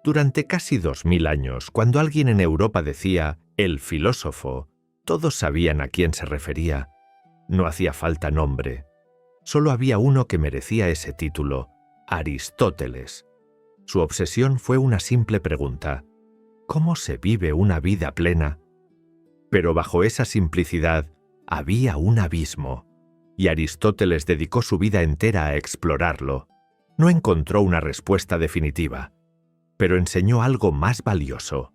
Durante casi 2000 años, cuando alguien en Europa decía «el filósofo», todos sabían a quién se refería. No hacía falta nombre. Solo había uno que merecía ese título: Aristóteles. Su obsesión fue una simple pregunta: ¿cómo se vive una vida plena? Pero bajo esa simplicidad había un abismo, y Aristóteles dedicó su vida entera a explorarlo. No encontró una respuesta definitiva, pero enseñó algo más valioso: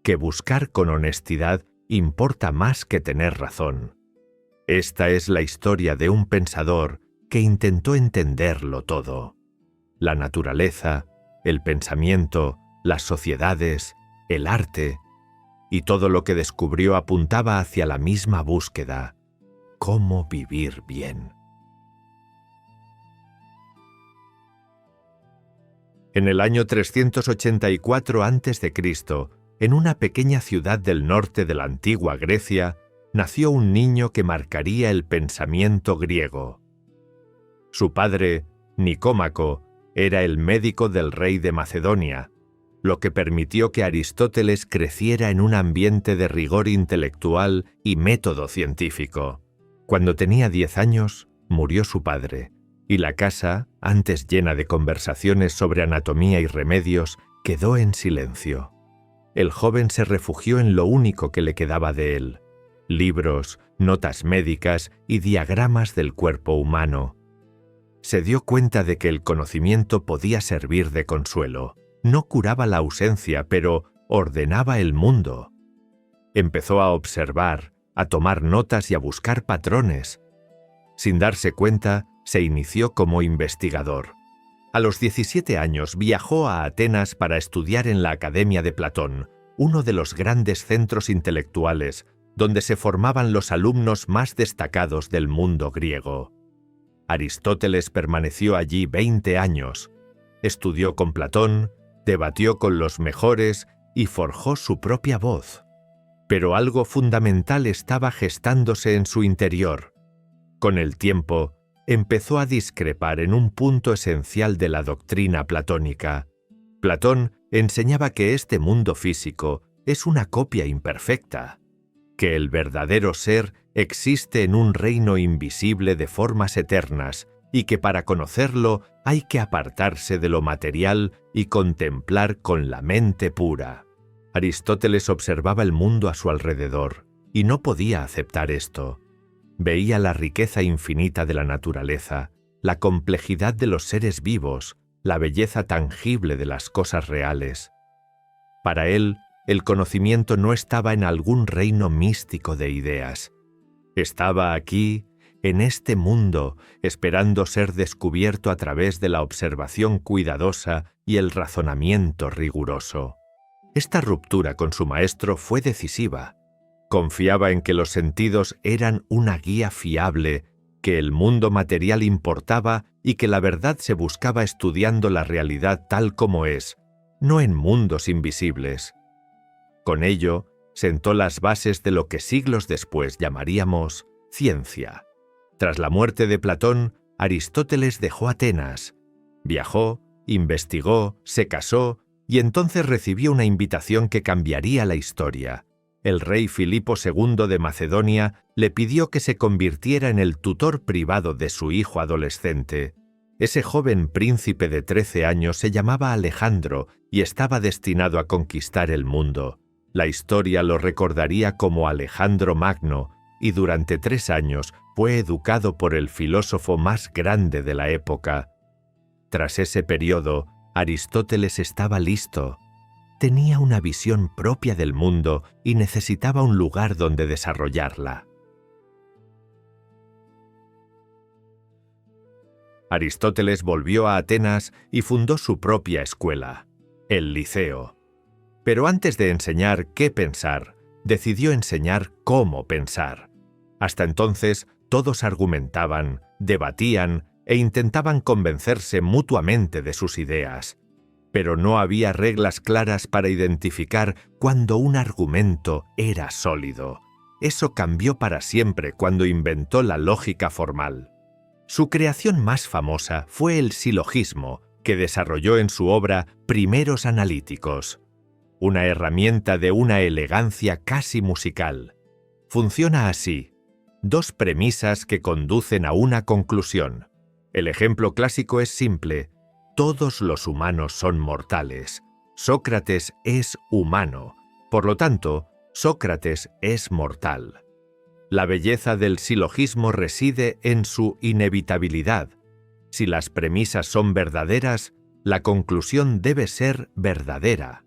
que buscar con honestidad importa más que tener razón. Esta es la historia de un pensador que intentó entenderlo todo: la naturaleza, el pensamiento, las sociedades, el arte, y todo lo que descubrió apuntaba hacia la misma búsqueda: cómo vivir bien. En el año 384 a.C., en una pequeña ciudad del norte de la antigua Grecia, nació un niño que marcaría el pensamiento griego. Su padre, Nicómaco, era el médico del rey de Macedonia, lo que permitió que Aristóteles creciera en un ambiente de rigor intelectual y método científico. Cuando tenía 10 años, murió su padre, y la casa, antes llena de conversaciones sobre anatomía y remedios, quedó en silencio. El joven se refugió en lo único que le quedaba de él: libros, notas médicas y diagramas del cuerpo humano. Se dio cuenta de que el conocimiento podía servir de consuelo. No curaba la ausencia, pero ordenaba el mundo. Empezó a observar, a tomar notas y a buscar patrones. Sin darse cuenta, se inició como investigador. A los 17 años viajó a Atenas para estudiar en la Academia de Platón, uno de los grandes centros intelectuales donde se formaban los alumnos más destacados del mundo griego. Aristóteles permaneció allí 20 años. Estudió con Platón, debatió con los mejores y forjó su propia voz. Pero algo fundamental estaba gestándose en su interior. Con el tiempo, empezó a discrepar en un punto esencial de la doctrina platónica. Platón enseñaba que este mundo físico es una copia imperfecta, que el verdadero ser existe en un reino invisible de formas eternas y que para conocerlo hay que apartarse de lo material y contemplar con la mente pura. Aristóteles observaba el mundo a su alrededor y no podía aceptar esto. Veía la riqueza infinita de la naturaleza, la complejidad de los seres vivos, la belleza tangible de las cosas reales. Para él, el conocimiento no estaba en algún reino místico de ideas. Estaba aquí, en este mundo, esperando ser descubierto a través de la observación cuidadosa y el razonamiento riguroso. Esta ruptura con su maestro fue decisiva. Confiaba en que los sentidos eran una guía fiable, que el mundo material importaba y que la verdad se buscaba estudiando la realidad tal como es, no en mundos invisibles. Con ello, sentó las bases de lo que siglos después llamaríamos ciencia. Tras la muerte de Platón, Aristóteles dejó Atenas. Viajó, investigó, se casó y entonces recibió una invitación que cambiaría la historia. El rey Filipo II de Macedonia le pidió que se convirtiera en el tutor privado de su hijo adolescente. Ese joven príncipe de 13 años se llamaba Alejandro y estaba destinado a conquistar el mundo. La historia lo recordaría como Alejandro Magno, y durante 3 años fue educado por el filósofo más grande de la época. Tras ese periodo, Aristóteles estaba listo. Tenía una visión propia del mundo y necesitaba un lugar donde desarrollarla. Aristóteles volvió a Atenas y fundó su propia escuela, el Liceo. Pero antes de enseñar qué pensar, decidió enseñar cómo pensar. Hasta entonces, todos argumentaban, debatían e intentaban convencerse mutuamente de sus ideas. Pero no había reglas claras para identificar cuándo un argumento era sólido. Eso cambió para siempre cuando inventó la lógica formal. Su creación más famosa fue el silogismo, que desarrolló en su obra Primeros Analíticos, una herramienta de una elegancia casi musical. Funciona así: dos premisas que conducen a una conclusión. El ejemplo clásico es simple: todos los humanos son mortales. Sócrates es humano, por lo tanto, Sócrates es mortal. La belleza del silogismo reside en su inevitabilidad. Si las premisas son verdaderas, la conclusión debe ser verdadera.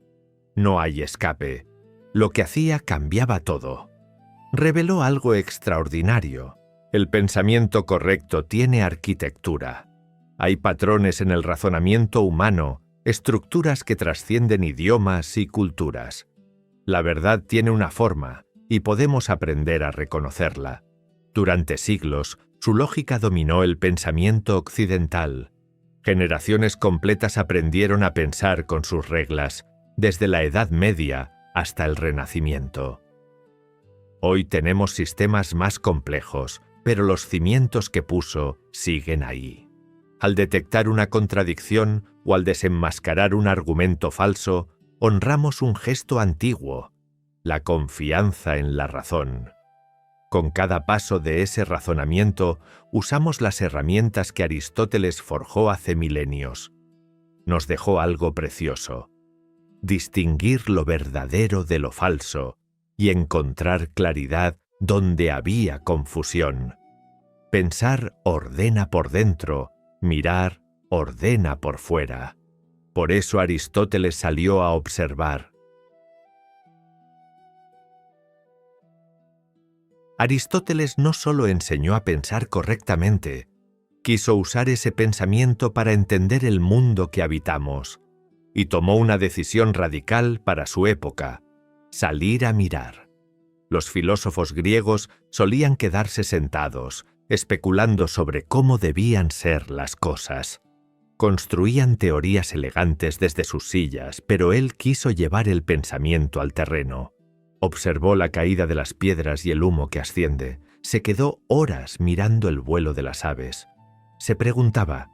No hay escape. Lo que hacía cambiaba todo. Reveló algo extraordinario. El pensamiento correcto tiene arquitectura. Hay patrones en el razonamiento humano, estructuras que trascienden idiomas y culturas. La verdad tiene una forma, y podemos aprender a reconocerla. Durante siglos, su lógica dominó el pensamiento occidental. Generaciones completas aprendieron a pensar con sus reglas, desde la Edad Media hasta el Renacimiento. Hoy tenemos sistemas más complejos, pero los cimientos que puso siguen ahí. Al detectar una contradicción o al desenmascarar un argumento falso, honramos un gesto antiguo: la confianza en la razón. Con cada paso de ese razonamiento, usamos las herramientas que Aristóteles forjó hace milenios. Nos dejó algo precioso: distinguir lo verdadero de lo falso y encontrar claridad donde había confusión. Pensar ordena por dentro, mirar ordena por fuera. Por eso Aristóteles salió a observar. Aristóteles no solo enseñó a pensar correctamente, quiso usar ese pensamiento para entender el mundo que habitamos, y tomó una decisión radical para su época: salir a mirar. Los filósofos griegos solían quedarse sentados, especulando sobre cómo debían ser las cosas. Construían teorías elegantes desde sus sillas, pero él quiso llevar el pensamiento al terreno. Observó la caída de las piedras y el humo que asciende. Se quedó horas mirando el vuelo de las aves. Se preguntaba: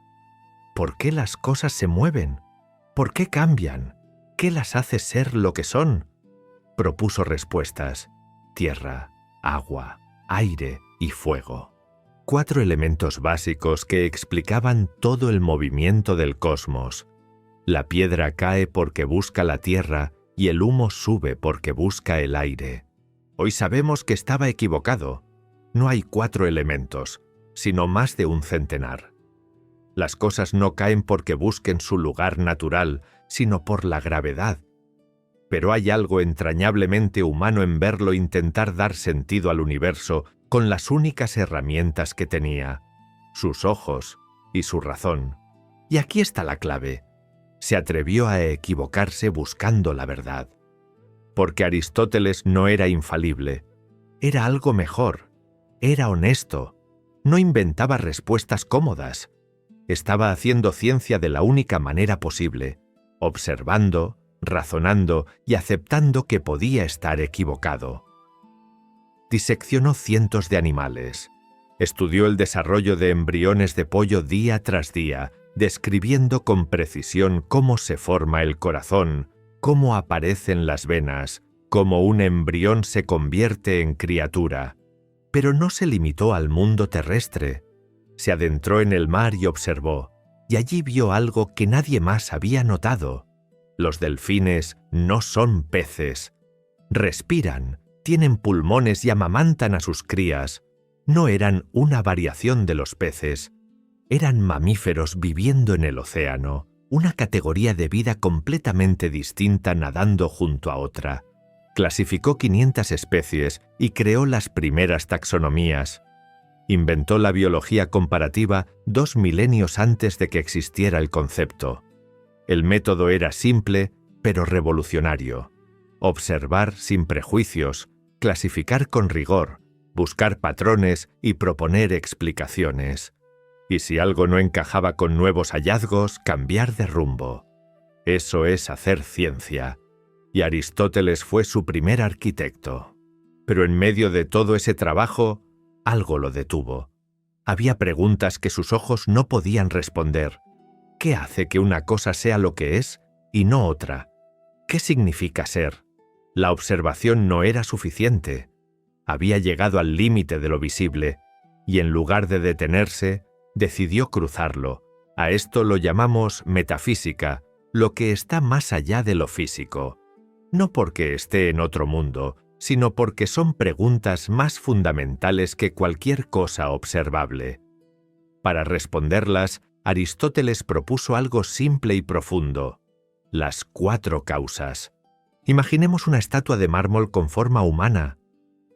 ¿por qué las cosas se mueven? ¿Por qué cambian? ¿Qué las hace ser lo que son? Propuso respuestas: tierra, agua, aire y fuego. 4 elementos básicos que explicaban todo el movimiento del cosmos. La piedra cae porque busca la tierra y el humo sube porque busca el aire. Hoy sabemos que estaba equivocado. No hay 4 elementos, sino más de un centenar. Las cosas no caen porque busquen su lugar natural, sino por la gravedad. Pero hay algo entrañablemente humano en verlo intentar dar sentido al universo con las únicas herramientas que tenía: sus ojos y su razón. Y aquí está la clave: se atrevió a equivocarse buscando la verdad. Porque Aristóteles no era infalible, era algo mejor, era honesto, no inventaba respuestas cómodas, estaba haciendo ciencia de la única manera posible: observando, razonando y aceptando que podía estar equivocado. Diseccionó cientos de animales. Estudió el desarrollo de embriones de pollo día tras día, describiendo con precisión cómo se forma el corazón, cómo aparecen las venas, cómo un embrión se convierte en criatura. Pero no se limitó al mundo terrestre. Se adentró en el mar y observó, y allí vio algo que nadie más había notado. Los delfines no son peces. Respiran, tienen pulmones y amamantan a sus crías. No eran una variación de los peces. Eran mamíferos viviendo en el océano, una categoría de vida completamente distinta nadando junto a otra. Clasificó 500 especies y creó las primeras taxonomías. Inventó la biología comparativa 2 milenios antes de que existiera el concepto. El método era simple, pero revolucionario: observar sin prejuicios, clasificar con rigor, buscar patrones y proponer explicaciones. Y si algo no encajaba con nuevos hallazgos, cambiar de rumbo. Eso es hacer ciencia. Y Aristóteles fue su primer arquitecto. Pero en medio de todo ese trabajo, algo lo detuvo. Había preguntas que sus ojos no podían responder. ¿Qué hace que una cosa sea lo que es y no otra? ¿Qué significa ser? La observación no era suficiente. Había llegado al límite de lo visible, y en lugar de detenerse, decidió cruzarlo. A esto lo llamamos metafísica, lo que está más allá de lo físico. No porque esté en otro mundo, sino porque son preguntas más fundamentales que cualquier cosa observable. Para responderlas, Aristóteles propuso algo simple y profundo: las 4 causas. Imaginemos una estatua de mármol con forma humana.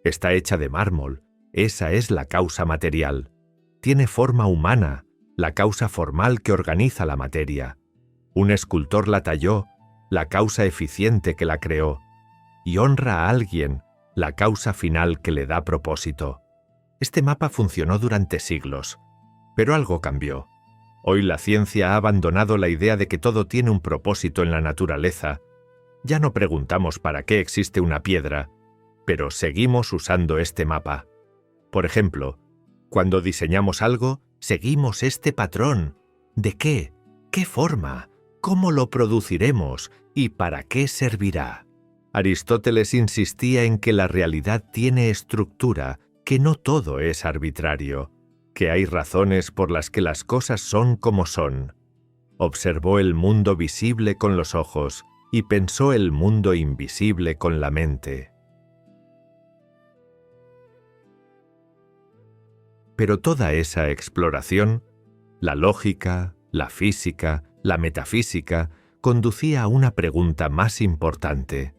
Está hecha de mármol, esa es la causa material. Tiene forma humana, la causa formal que organiza la materia. Un escultor la talló, la causa eficiente que la creó. Y honra a alguien, la causa final que le da propósito. Este mapa funcionó durante siglos, pero algo cambió. Hoy la ciencia ha abandonado la idea de que todo tiene un propósito en la naturaleza. Ya no preguntamos para qué existe una piedra, pero seguimos usando este mapa. Por ejemplo, cuando diseñamos algo, seguimos este patrón. ¿De qué? ¿Qué forma? ¿Cómo lo produciremos? ¿Y para qué servirá? Aristóteles insistía en que la realidad tiene estructura, que no todo es arbitrario, que hay razones por las que las cosas son como son. Observó el mundo visible con los ojos y pensó el mundo invisible con la mente. Pero toda esa exploración, la lógica, la física, la metafísica, conducía a una pregunta más importante.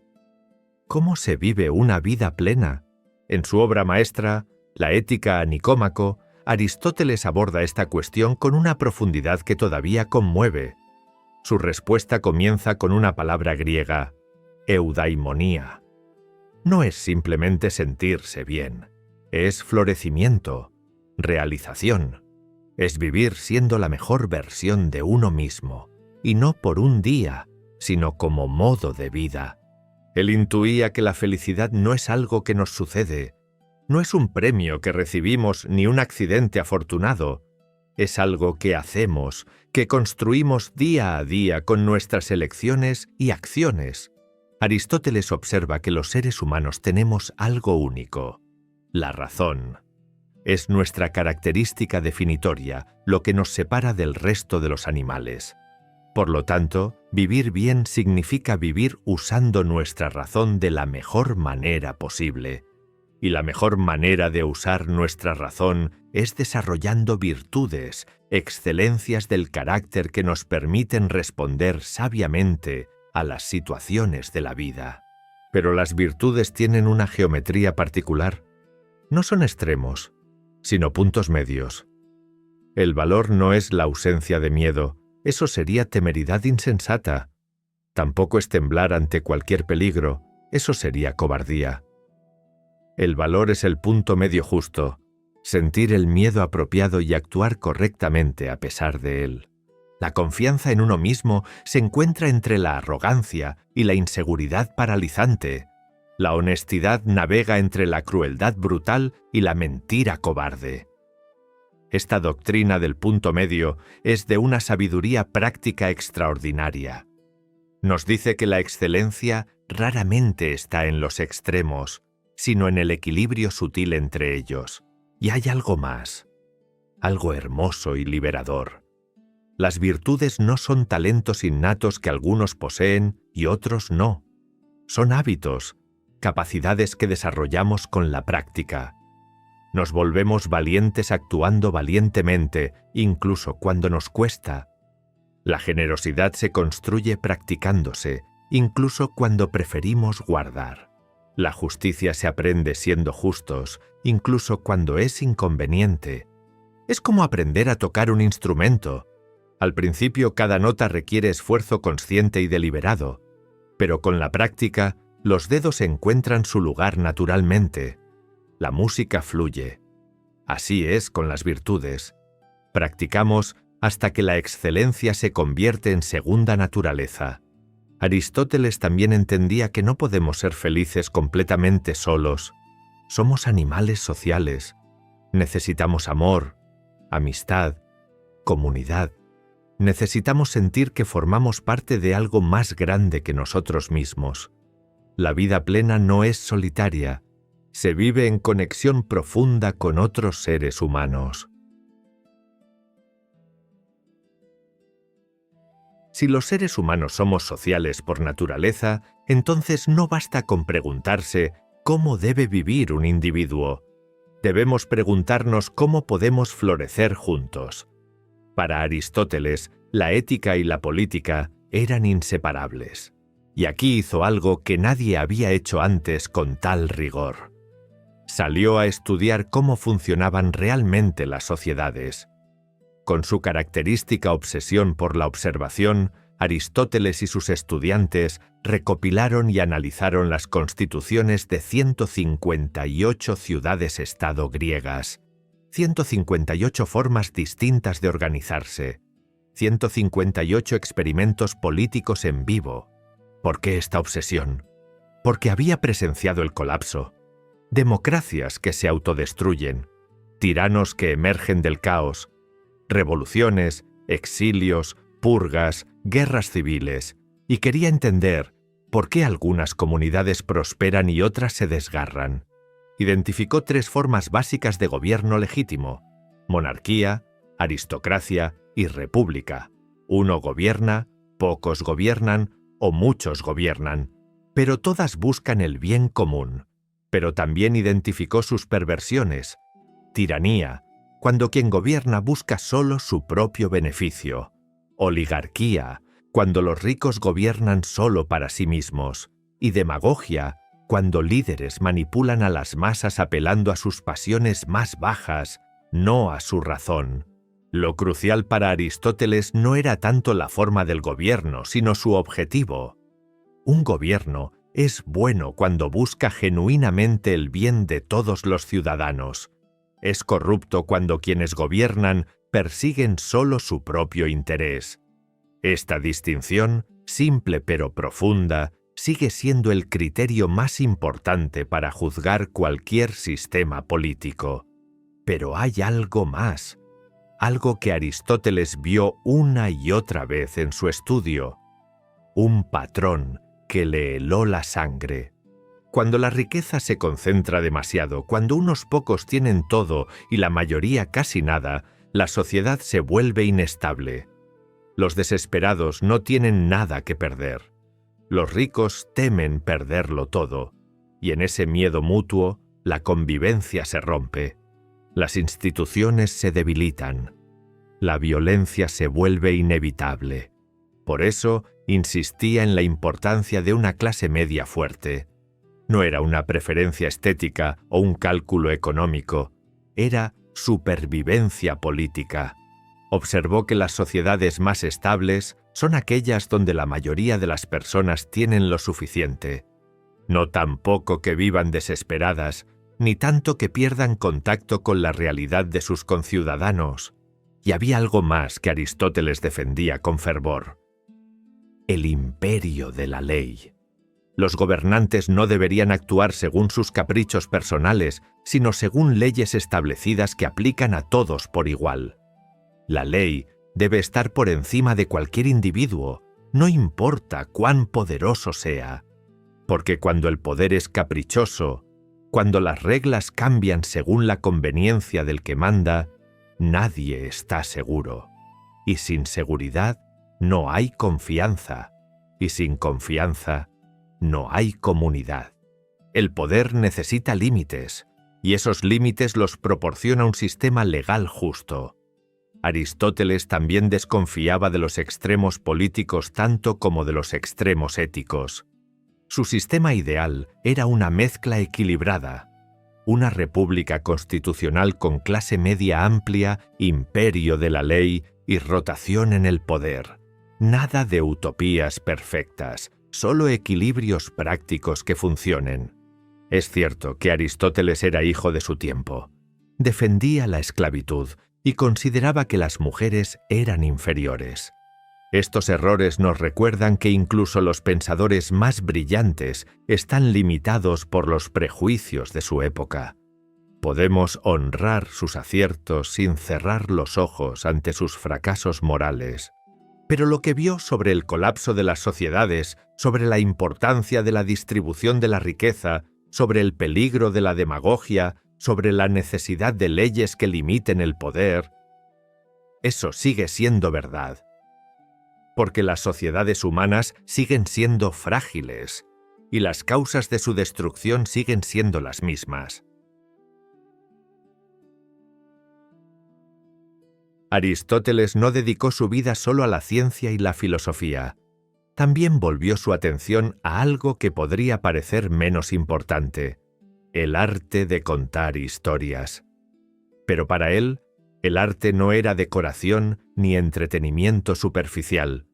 ¿Cómo se vive una vida plena? En su obra maestra, La Ética a Nicómaco, Aristóteles aborda esta cuestión con una profundidad que todavía conmueve. Su respuesta comienza con una palabra griega, eudaimonía. No es simplemente sentirse bien, es florecimiento, realización. Es vivir siendo la mejor versión de uno mismo, y no por un día, sino como modo de vida. Él intuía que la felicidad no es algo que nos sucede, no es un premio que recibimos ni un accidente afortunado, es algo que hacemos, que construimos día a día con nuestras elecciones y acciones. Aristóteles observa que los seres humanos tenemos algo único, la razón. Es nuestra característica definitoria, lo que nos separa del resto de los animales. Por lo tanto, vivir bien significa vivir usando nuestra razón de la mejor manera posible. Y la mejor manera de usar nuestra razón es desarrollando virtudes, excelencias del carácter que nos permiten responder sabiamente a las situaciones de la vida. Pero las virtudes tienen una geometría particular. No son extremos, sino puntos medios. El valor no es la ausencia de miedo, eso sería temeridad insensata. Tampoco es temblar ante cualquier peligro, eso sería cobardía. El valor es el punto medio justo, sentir el miedo apropiado y actuar correctamente a pesar de él. La confianza en uno mismo se encuentra entre la arrogancia y la inseguridad paralizante. La honestidad navega entre la crueldad brutal y la mentira cobarde. Esta doctrina del punto medio es de una sabiduría práctica extraordinaria. Nos dice que la excelencia raramente está en los extremos, sino en el equilibrio sutil entre ellos. Y hay algo más, algo hermoso y liberador. Las virtudes no son talentos innatos que algunos poseen y otros no. Son hábitos, capacidades que desarrollamos con la práctica. Nos volvemos valientes actuando valientemente, incluso cuando nos cuesta. La generosidad se construye practicándose, incluso cuando preferimos guardar. La justicia se aprende siendo justos, incluso cuando es inconveniente. Es como aprender a tocar un instrumento. Al principio cada nota requiere esfuerzo consciente y deliberado, pero con la práctica, los dedos encuentran su lugar naturalmente. La música fluye. Así es con las virtudes. Practicamos hasta que la excelencia se convierte en segunda naturaleza. Aristóteles también entendía que no podemos ser felices completamente solos. Somos animales sociales. Necesitamos amor, amistad, comunidad. Necesitamos sentir que formamos parte de algo más grande que nosotros mismos. La vida plena no es solitaria, se vive en conexión profunda con otros seres humanos. Si los seres humanos somos sociales por naturaleza, entonces no basta con preguntarse cómo debe vivir un individuo. Debemos preguntarnos cómo podemos florecer juntos. Para Aristóteles, la ética y la política eran inseparables. Y aquí hizo algo que nadie había hecho antes con tal rigor. Salió a estudiar cómo funcionaban realmente las sociedades. Con su característica obsesión por la observación, Aristóteles y sus estudiantes recopilaron y analizaron las constituciones de 158 ciudades-estado griegas, 158 formas distintas de organizarse, 158 experimentos políticos en vivo. ¿Por qué esta obsesión? Porque había presenciado el colapso, democracias que se autodestruyen, tiranos que emergen del caos, revoluciones, exilios, purgas, guerras civiles, y quería entender por qué algunas comunidades prosperan y otras se desgarran. Identificó 3 formas básicas de gobierno legítimo: monarquía, aristocracia y república. Uno gobierna, pocos gobiernan o muchos gobiernan, pero todas buscan el bien común. Pero también identificó sus perversiones: tiranía, cuando quien gobierna busca solo su propio beneficio; oligarquía, cuando los ricos gobiernan solo para sí mismos; y demagogia, cuando líderes manipulan a las masas apelando a sus pasiones más bajas, no a su razón. Lo crucial para Aristóteles no era tanto la forma del gobierno, sino su objetivo. Un gobierno es bueno cuando busca genuinamente el bien de todos los ciudadanos. Es corrupto cuando quienes gobiernan persiguen solo su propio interés. Esta distinción, simple pero profunda, sigue siendo el criterio más importante para juzgar cualquier sistema político. Pero hay algo más, algo que Aristóteles vio una y otra vez en su estudio: un patrón que le heló la sangre. Cuando la riqueza se concentra demasiado, cuando unos pocos tienen todo y la mayoría casi nada, la sociedad se vuelve inestable. Los desesperados no tienen nada que perder. Los ricos temen perderlo todo, y en ese miedo mutuo, la convivencia se rompe. Las instituciones se debilitan. La violencia se vuelve inevitable. Por eso, insistía en la importancia de una clase media fuerte. No era una preferencia estética o un cálculo económico, era supervivencia política. Observó que las sociedades más estables son aquellas donde la mayoría de las personas tienen lo suficiente. No tampoco que vivan desesperadas, ni tanto que pierdan contacto con la realidad de sus conciudadanos. Y había algo más que Aristóteles defendía con fervor: el imperio de la ley. Los gobernantes no deberían actuar según sus caprichos personales, sino según leyes establecidas que aplican a todos por igual. La ley debe estar por encima de cualquier individuo, no importa cuán poderoso sea, porque cuando el poder es caprichoso, cuando las reglas cambian según la conveniencia del que manda, nadie está seguro. Y sin seguridad no hay confianza, y sin confianza no hay comunidad. El poder necesita límites, y esos límites los proporciona un sistema legal justo. Aristóteles también desconfiaba de los extremos políticos tanto como de los extremos éticos. Su sistema ideal era una mezcla equilibrada: una república constitucional con clase media amplia, imperio de la ley y rotación en el poder. Nada de utopías perfectas, solo equilibrios prácticos que funcionen. Es cierto que Aristóteles era hijo de su tiempo. Defendía la esclavitud y consideraba que las mujeres eran inferiores. Estos errores nos recuerdan que incluso los pensadores más brillantes están limitados por los prejuicios de su época. Podemos honrar sus aciertos sin cerrar los ojos ante sus fracasos morales. Pero lo que vio sobre el colapso de las sociedades, sobre la importancia de la distribución de la riqueza, sobre el peligro de la demagogia, sobre la necesidad de leyes que limiten el poder, eso sigue siendo verdad. Porque las sociedades humanas siguen siendo frágiles y las causas de su destrucción siguen siendo las mismas. Aristóteles no dedicó su vida solo a la ciencia y la filosofía. También volvió su atención a algo que podría parecer menos importante: el arte de contar historias. Pero para él, el arte no era decoración ni entretenimiento superficial.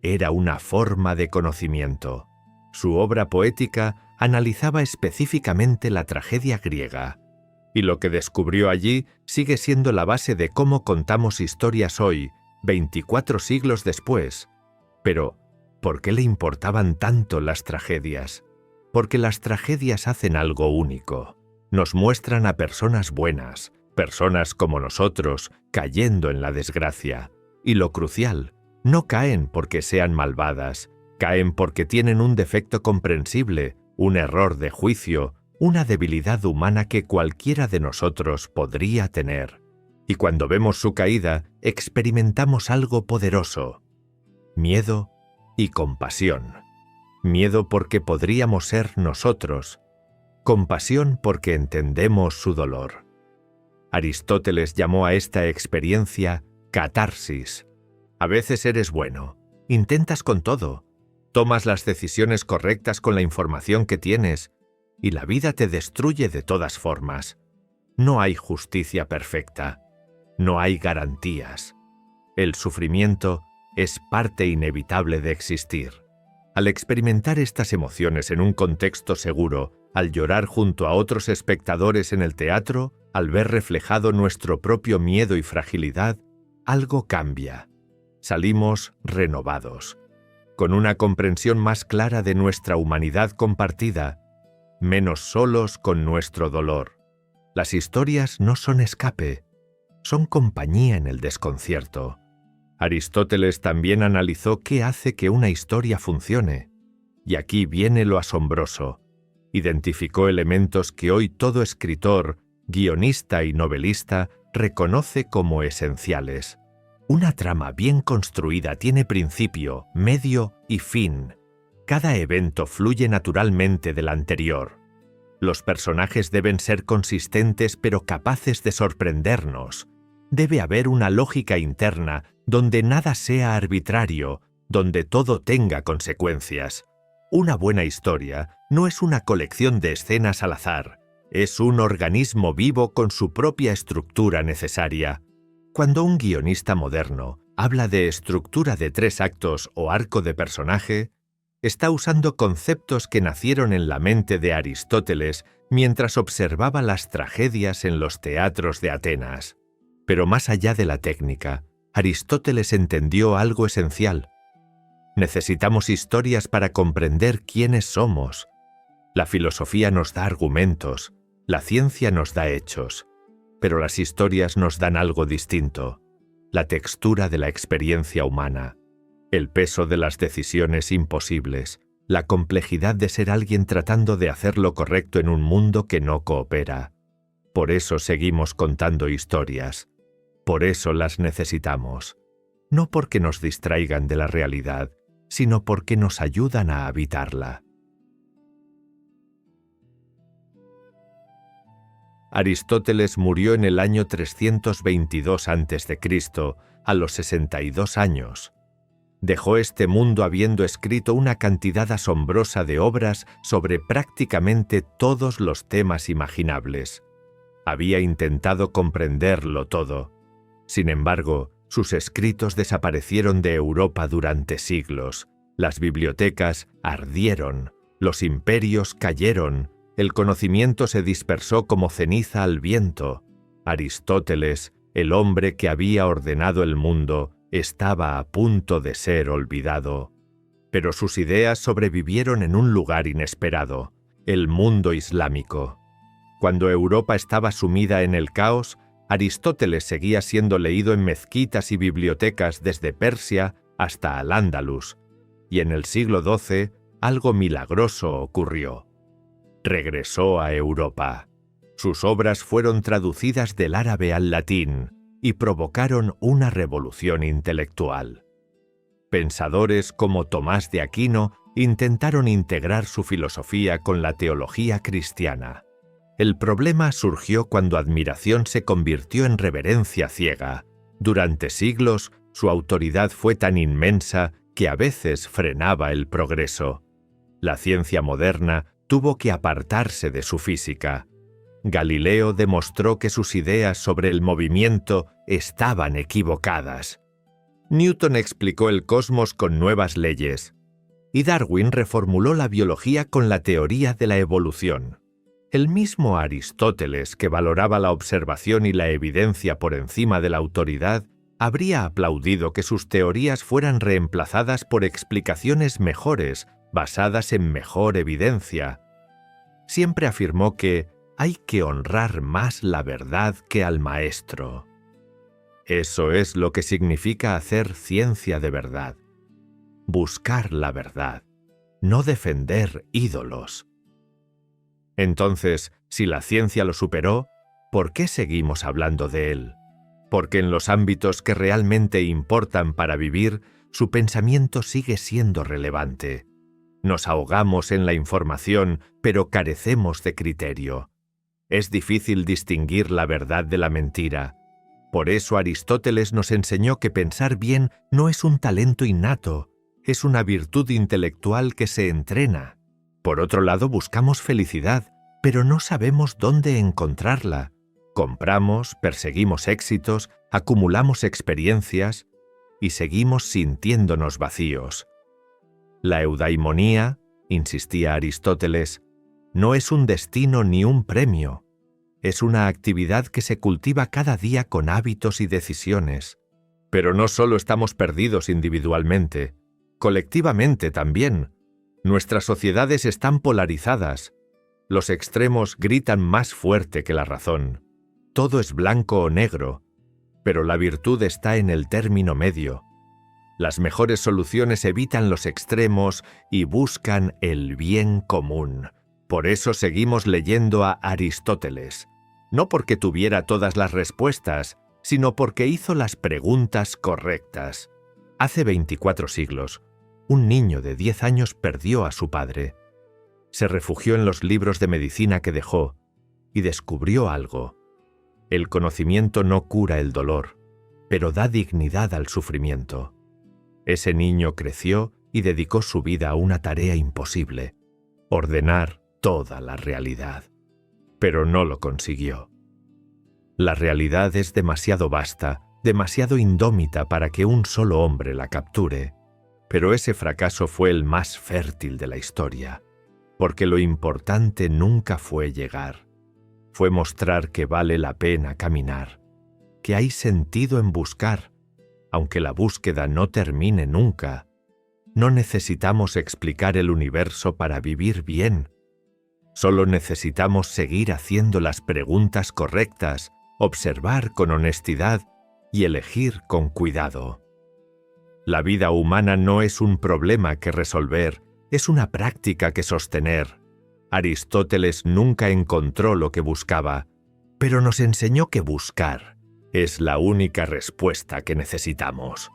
Era una forma de conocimiento. Su obra poética analizaba específicamente la tragedia griega. Y lo que descubrió allí sigue siendo la base de cómo contamos historias hoy, 24 siglos después. Pero, ¿por qué le importaban tanto las tragedias? Porque las tragedias hacen algo único. Nos muestran a personas buenas, personas como nosotros, cayendo en la desgracia. Y lo crucial, no caen porque sean malvadas, caen porque tienen un defecto comprensible, un error de juicio, una debilidad humana que cualquiera de nosotros podría tener. Y cuando vemos su caída, experimentamos algo poderoso: miedo y compasión. Miedo porque podríamos ser nosotros. Compasión porque entendemos su dolor. Aristóteles llamó a esta experiencia catarsis. A veces eres bueno, intentas con todo, tomas las decisiones correctas con la información que tienes, y la vida te destruye de todas formas. No hay justicia perfecta, no hay garantías. El sufrimiento es parte inevitable de existir. Al experimentar estas emociones en un contexto seguro, al llorar junto a otros espectadores en el teatro, al ver reflejado nuestro propio miedo y fragilidad, algo cambia. Salimos renovados, con una comprensión más clara de nuestra humanidad compartida, menos solos con nuestro dolor. Las historias no son escape, son compañía en el desconcierto. Aristóteles también analizó qué hace que una historia funcione. Y aquí viene lo asombroso. Identificó elementos que hoy todo escritor, guionista y novelista reconoce como esenciales. Una trama bien construida tiene principio, medio y fin. Cada evento fluye naturalmente del anterior. Los personajes deben ser consistentes pero capaces de sorprendernos. Debe haber una lógica interna donde nada sea arbitrario, donde todo tenga consecuencias. Una buena historia no es una colección de escenas al azar, es un organismo vivo con su propia estructura necesaria. Cuando un guionista moderno habla de estructura de 3 actos o arco de personaje, está usando conceptos que nacieron en la mente de Aristóteles mientras observaba las tragedias en los teatros de Atenas. Pero más allá de la técnica, Aristóteles entendió algo esencial. Necesitamos historias para comprender quiénes somos. La filosofía nos da argumentos, la ciencia nos da hechos, pero las historias nos dan algo distinto: la textura de la experiencia humana, el peso de las decisiones imposibles, la complejidad de ser alguien tratando de hacer lo correcto en un mundo que no coopera. Por eso seguimos contando historias. Por eso las necesitamos. No porque nos distraigan de la realidad, sino porque nos ayudan a habitarla. Aristóteles murió en el año 322 a.C., a los 62 años. Dejó este mundo habiendo escrito una cantidad asombrosa de obras sobre prácticamente todos los temas imaginables. Había intentado comprenderlo todo. Sin embargo, sus escritos desaparecieron de Europa durante siglos. Las bibliotecas ardieron, los imperios cayeron, el conocimiento se dispersó como ceniza al viento. Aristóteles, el hombre que había ordenado el mundo, estaba a punto de ser olvidado. Pero sus ideas sobrevivieron en un lugar inesperado: el mundo islámico. Cuando Europa estaba sumida en el caos, Aristóteles seguía siendo leído en mezquitas y bibliotecas desde Persia hasta Al-Ándalus, y en el siglo XII algo milagroso ocurrió. Regresó a Europa. Sus obras fueron traducidas del árabe al latín y provocaron una revolución intelectual. Pensadores como Tomás de Aquino intentaron integrar su filosofía con la teología cristiana. El problema surgió cuando admiración se convirtió en reverencia ciega. Durante siglos, su autoridad fue tan inmensa que a veces frenaba el progreso. La ciencia moderna tuvo que apartarse de su física. Galileo demostró que sus ideas sobre el movimiento estaban equivocadas. Newton explicó el cosmos con nuevas leyes, y Darwin reformuló la biología con la teoría de la evolución. El mismo Aristóteles, que valoraba la observación y la evidencia por encima de la autoridad, habría aplaudido que sus teorías fueran reemplazadas por explicaciones mejores, basadas en mejor evidencia. Siempre afirmó que hay que honrar más la verdad que al maestro. Eso es lo que significa hacer ciencia de verdad. Buscar la verdad, no defender ídolos. Entonces, si la ciencia lo superó, ¿por qué seguimos hablando de él? Porque en los ámbitos que realmente importan para vivir, su pensamiento sigue siendo relevante. Nos ahogamos en la información, pero carecemos de criterio. Es difícil distinguir la verdad de la mentira. Por eso Aristóteles nos enseñó que pensar bien no es un talento innato, es una virtud intelectual que se entrena. Por otro lado, buscamos felicidad, pero no sabemos dónde encontrarla. Compramos, perseguimos éxitos, acumulamos experiencias y seguimos sintiéndonos vacíos. La eudaimonía, insistía Aristóteles, no es un destino ni un premio. Es una actividad que se cultiva cada día con hábitos y decisiones. Pero no solo estamos perdidos individualmente, colectivamente también. Nuestras sociedades están polarizadas. Los extremos gritan más fuerte que la razón. Todo es blanco o negro, pero la virtud está en el término medio. Las mejores soluciones evitan los extremos y buscan el bien común. Por eso seguimos leyendo a Aristóteles. No porque tuviera todas las respuestas, sino porque hizo las preguntas correctas. Hace 24 siglos, un niño de 10 años perdió a su padre. Se refugió en los libros de medicina que dejó y descubrió algo. El conocimiento no cura el dolor, pero da dignidad al sufrimiento. Ese niño creció y dedicó su vida a una tarea imposible: ordenar toda la realidad. Pero no lo consiguió. La realidad es demasiado vasta, demasiado indómita para que un solo hombre la capture. Pero ese fracaso fue el más fértil de la historia, porque lo importante nunca fue llegar. Fue mostrar que vale la pena caminar, que hay sentido en buscar, aunque la búsqueda no termine nunca. No necesitamos explicar el universo para vivir bien. Solo necesitamos seguir haciendo las preguntas correctas, observar con honestidad y elegir con cuidado. La vida humana no es un problema que resolver, es una práctica que sostener. Aristóteles nunca encontró lo que buscaba, pero nos enseñó que buscar es la única respuesta que necesitamos.